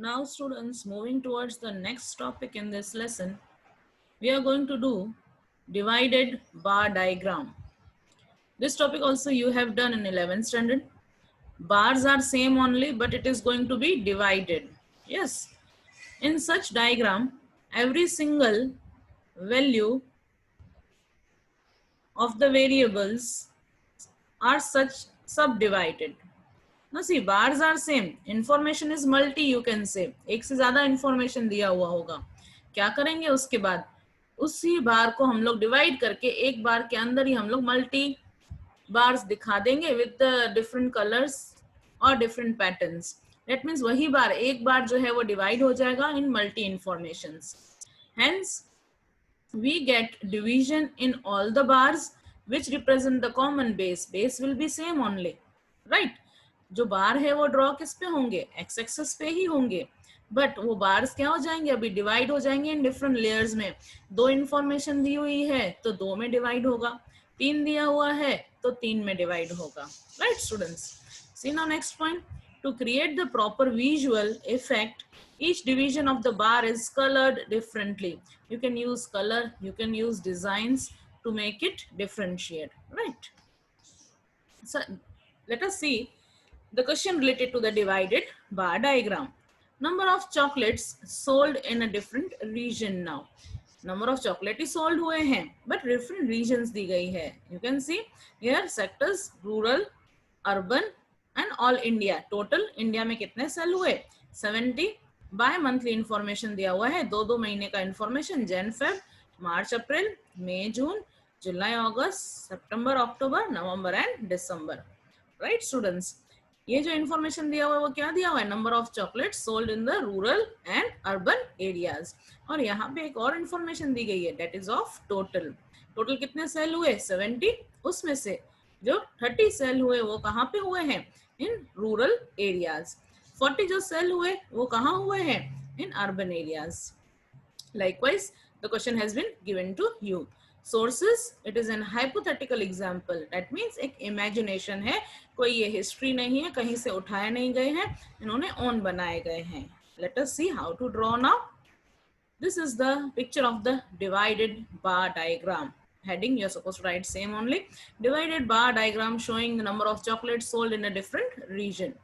Now students, moving towards the next topic in this lesson, we are going to do divided bar diagram. This topic also you have done in 11th standard. Bars are same only, but it is going to be divided. Yes. In such diagram, every single value of the variables are such subdivided. Now see, bars are same. Information is multi, you can say. एक से ज्यादा information दिया हुआ होगा. क्या करेंगे उसके बाद? उसी बार को हम लोग डिवाइड करके एक बार के अंदर ही हम लोग मल्टी बार्स दिखा देंगे विद द डिफरेंट कलर्स और डिफरेंट पैटर्न्स. दैट मीन्स वही बार एक बार जो है वो डिवाइड हो जाएगा in multi informations. Hence, we get division in all the bars which represent the common base. Base will be same only, right? जो बार है वो ड्रॉ किस पे होंगे? एक्स एक्सेस पे ही होंगे, बट वो बार्स क्या हो जाएंगे? अभी डिवाइड हो जाएंगे इन डिफरेंट लेयर्स में. दो इंफॉर्मेशन दी हुई है तो दो में डिवाइड होगा, तीन दिया हुआ है तो तीन में डिवाइड होगा. Right students, see now next point. To create the proper visual effect, each division of the bar is colored differently. You can use color, you can use designs to make it differentiate, right? So let us see the question related to the divided bar diagram. Number of chocolates sold in a different region now. Number of chocolate sold हुए हैं but different regions दी गई है. You can see here sectors rural, urban and all India. Total India में कितने sale हुए? 70. Bye monthly information दिया हुआ है, दो महीने का information, Jan Feb, March April, May June, July August, September October, November and December. Right students, ये जो इंफॉर्मेशन दिया हुआ है वो क्या दिया हुआ है? Number of chocolate sold in the rural and urban areas. और यहाँ पे एक और इंफॉर्मेशन दी गई है, that is of total. Total कितने सेल हुए? 70. उसमें से जो 30 सेल हुए वो कहाँ पे हुए हैं? In rural areas. 40 जो सेल हुए वो कहाँ हुए हैं? In urban areas. Likewise, the question has been given to you. Sources, it is an hypothetical example. That means एक imagination है, कोई ये history नहीं है, कहीं से उठाए नहीं गए हैं, इन्होंने own बनाए गए हैं. Let us see how to draw now. This is the picture of the divided bar diagram. Heading, you're supposed to write same only. Divided bar diagram showing the number of chocolates sold in a different region.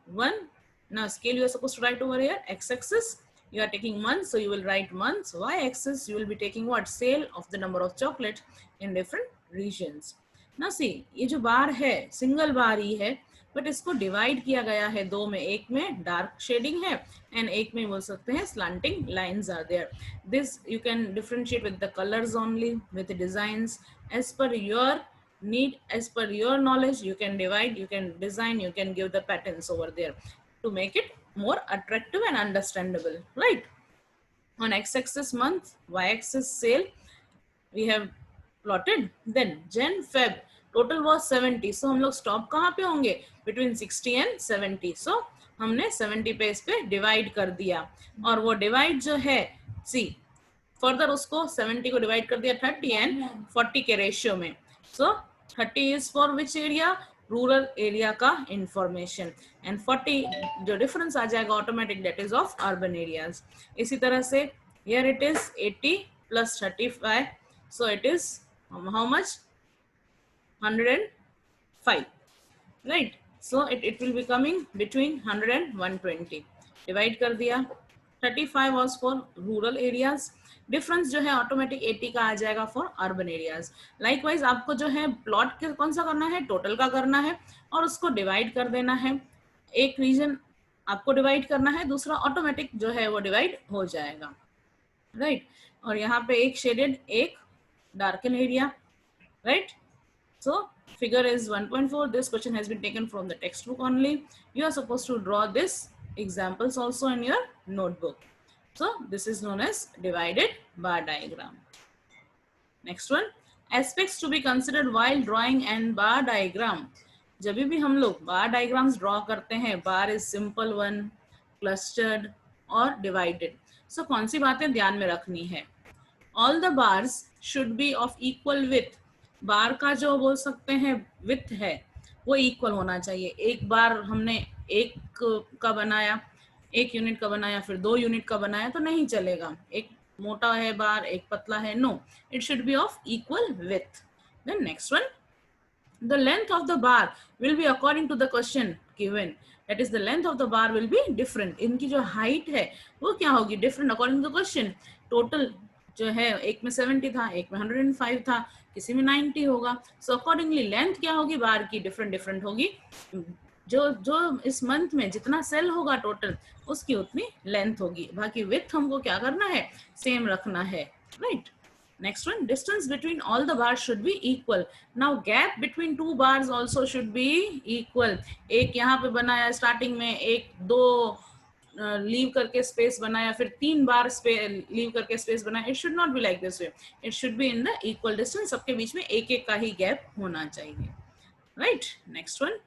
One, now scale you are supposed to write over here, x-axis. You are taking months, so you will write months. Y-axis, you will be taking what? Sale of the number of chocolate in different regions. Now see, ये जो बार है single बार ही है, but इसको divide किया गया है दो में. एक में डार्क शेडिंग है एंड एक में बोल सकते हैं slanting lines are there. This you can differentiate with the colours only, with designs as per your need, as per your knowledge. You can divide, you can design, you can give the patterns over there to make it more attractive and understandable, right? On x-axis month, y-axis sale we have plotted. Then Jan Feb total was 70, so हम लोग stop कहाँ पे होंगे? Between 60 and 70. So हमने 70 पे इस पे divide कर दिया, और वो divide जो है see further उसको 70 को divide कर दिया 30 and 40 के ratio में. So 30 is for which area? Rural area का इंफॉर्मेशन, एंड 40 जो डिफरेंस आ जाएगा automatic, that is of urban areas. इसी तरह से here it is 80 plus 35, so it is how much? 105, right? So it will be coming between 100 and 120. Divide कर दिया. 35 was for rural areas. Difference जो है ऑटोमेटिक 80 का आ जाएगा फॉर अर्बन एरियाज. लाइकवाइज आपको जो है प्लॉट कौन सा करना है? टोटल का करना है, और उसको डिवाइड कर देना है. एक रीजन आपको डिवाइड करना है, दूसरा ऑटोमेटिक जो है वो डिवाइड हो जाएगा, राइट? और यहाँ पे एक शेडेड, एक darken area, right? So figure is 1.4. This question has been taken from the textbook only. You are supposed to draw this examples also in your notebook. So this is known as divided bar diagram. Next one, aspects to be considered while drawing and bar diagram. जब भी हम लोग बार diagrams draw करते हैं, bar is simple one, clustered और divided. So कौन सी बातें ध्यान में रखनी है? All the bars should be of equal with. Bar का जो बोल सकते हैं विथ है वो इक्वल होना चाहिए. एक बार हमने एक का बनाया, 1 यूनिट का बनाया फिर 2 यूनिट का बनाया तो नहीं चलेगा, एक मोटा है बार एक पतला है, no, it should be of equal with. Then next one, the length of the bar will be according to the question given, that is the length of the bar will be different. इनकी जो height है वो क्या होगी, different according to the question. total जो है एक में 70 था, एक में 105 था, किसी में 90 होगा. so accordingly length क्या होगी बार की, different different होगी. जो जो इस मंथ में जितना सेल होगा टोटल उसकी उतनी लेंथ होगी. बाकी विथ हमको क्या करना है, सेम रखना है, right. Next one, distance between all the bars should be equal. Now gap between two bars also should be equal. एक यहाँ पे बनाया स्टार्टिंग में, एक दो लीव करके स्पेस बनाया, फिर 3 बार लीव करके स्पेस बनाया. It should not be like this way, it should be in the equal distance. सबके बीच में एक एक का ही गैप होना चाहिए, right. Next one,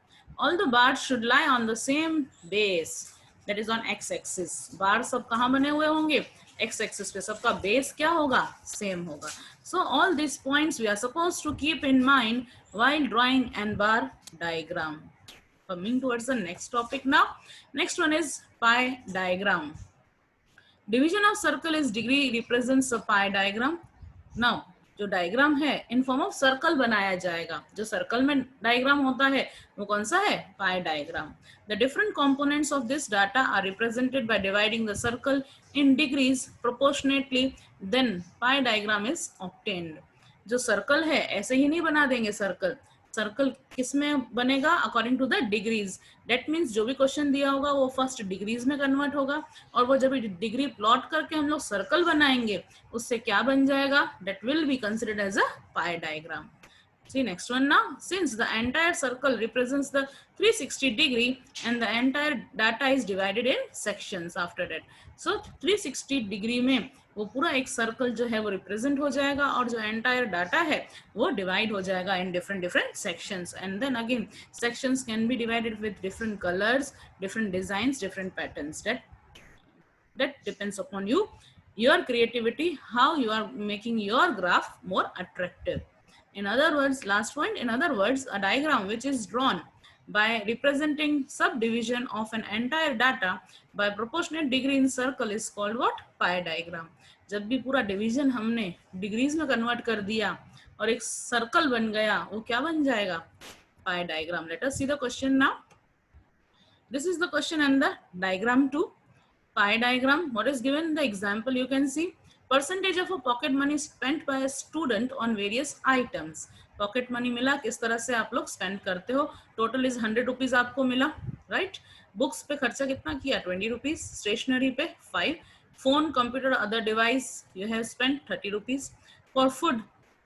all the bars should lie on the same base, that is on x axis. बार सब कहाँ बने हुए होंगे, x axis पे. सबका बेस क्या होगा, सेम होगा. so all these points we are supposed to keep in mind while drawing n bar diagram. coming towards the next topic now. Next one is pie diagram. division of circle is degree represents a pie diagram. now जो diagram है in form of circle बनाया जाएगा. जो circle में diagram होता है वो कौन सा है, pie diagram. The different components of this data are represented by dividing the circle in degrees proportionately, then pie diagram is obtained. जो सर्कल है ऐसे ही नहीं बना देंगे सर्कल. सर्कल किस में बनेगा, according to the degrees. That means जो भी क्वेश्चन दिया होगा वो फर्स्ट डिग्रीज में कन्वर्ट होगा, और वो जब डिग्री प्लॉट करके हम लोग सर्कल बनाएंगे उससे क्या बन जाएगा, that will be considered as a pie diagram. See next one now. Since the entire circle represents the 360 degree and the entire data is divided in sections after that. So 360 degree में वो पूरा एक circle जो है वो represent हो जाएगा, और जो एंटायर डाटा है वो डिवाइड हो जाएगा in different different sections. And then again sections can be divided with different colours, different designs, different patterns. that depends upon you, your creativity, how you are making your graph more attractive. In other words, last point, in other words, a diagram which is drawn by representing subdivision of an entire data by proportionate degree in circle is called what? Pie diagram. जब भी पूरा division हमने degrees में convert कर दिया और एक circle बन गया, वो क्या बन जाएगा? पाई diagram. Let us see the question now. This is the question and the diagram too. Pie diagram. What is given? The example you can see. Percentage of a pocket money spent by a student on various items. Pocket money मिला, किस तरह से आप लोग spend करते हो. Total is 100 rupees आपको मिला, right? Books पे खर्चा कितना किया? 20 rupees. Stationery पे 5. Phone, computer, other device you have spent 30 rupees. For food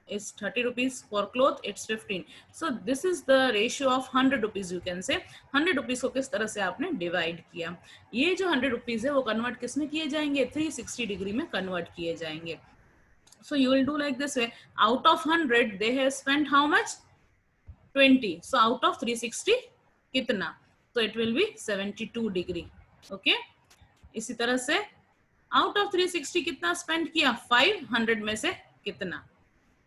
is 30 rupees. For cloth it's 15. So this is the ratio of 100 rupees you can say. 100 rupees को किस तरह से आपने divide किया. ये जो 100 rupees है वो convert किस में किए जाएंगे? 360 degree में convert किए जाएंगे. So you will do like this way. Out of 100 they have spent how much? 20. So out of 360 कितना? So it will be 72 degree. Okay. इसी तरह से out of 360 कितना spend किया? 500 में से कितना?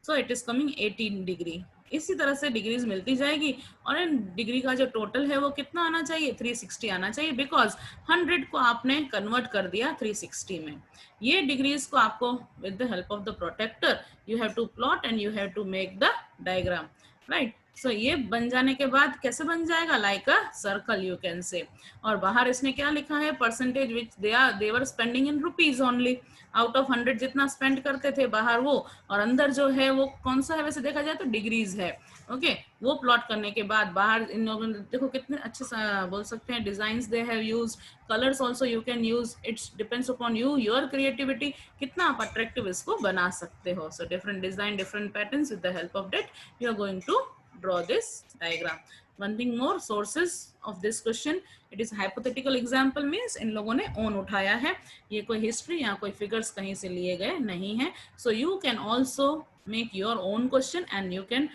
So it is coming 18 degree. इसी तरह से डिग्रीज मिलती जाएगी, और इन डिग्री का जो टोटल है वो कितना आना चाहिए? 360 आना चाहिए, बिकॉज 100 को आपने कन्वर्ट कर दिया 360 में. ये डिग्रीज को आपको with the help of the protractor you have to plot and you have to make the diagram, right. So ये बन जाने के बाद कैसे बन जाएगा? Like a circle you can say. और बाहर इसने क्या लिखा है? Percentage which they were spending in rupees only. Out of 100 जितना स्पेंड करते थे बाहर वो, और अंदर जो है वो कौन सा है? वैसे देखा जाए तो डिग्रीज है. ओके वो प्लॉट करने के बाद बाहर इन लोगों ने देखो कितने अच्छे बोल सकते हैं designs they have used, colours also you can use. It's depends upon you, your creativity, कितना आप अट्रैक्टिव इसको बना सकते हो. So different design, different patterns, with the help of that you are going to draw this diagram. One thing more, sources of this question, it is hypothetical example, means इन लोगों ने own उठाया है, ये कोई history या कोई figures कहीं से लिए गए नहीं है. So you can also make your own question and you can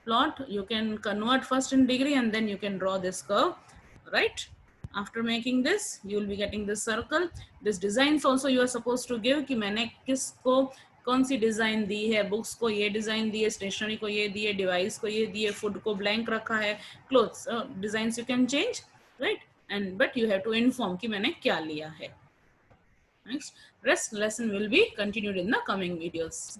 plot, you can convert first in degree and then you can draw this curve, right? After making this you will be getting this circle. This designs also you are supposed to give कि मैंने किसको कौन सी design दी है. Books को ये design दी है, stationery को ये दी है, डिवाइस को ये दी है, फूड को ब्लैंक रखा है, clothes designs you can change, right. and but you have to inform कि मैंने क्या लिया है. Next, rest lesson will be continued in the coming videos.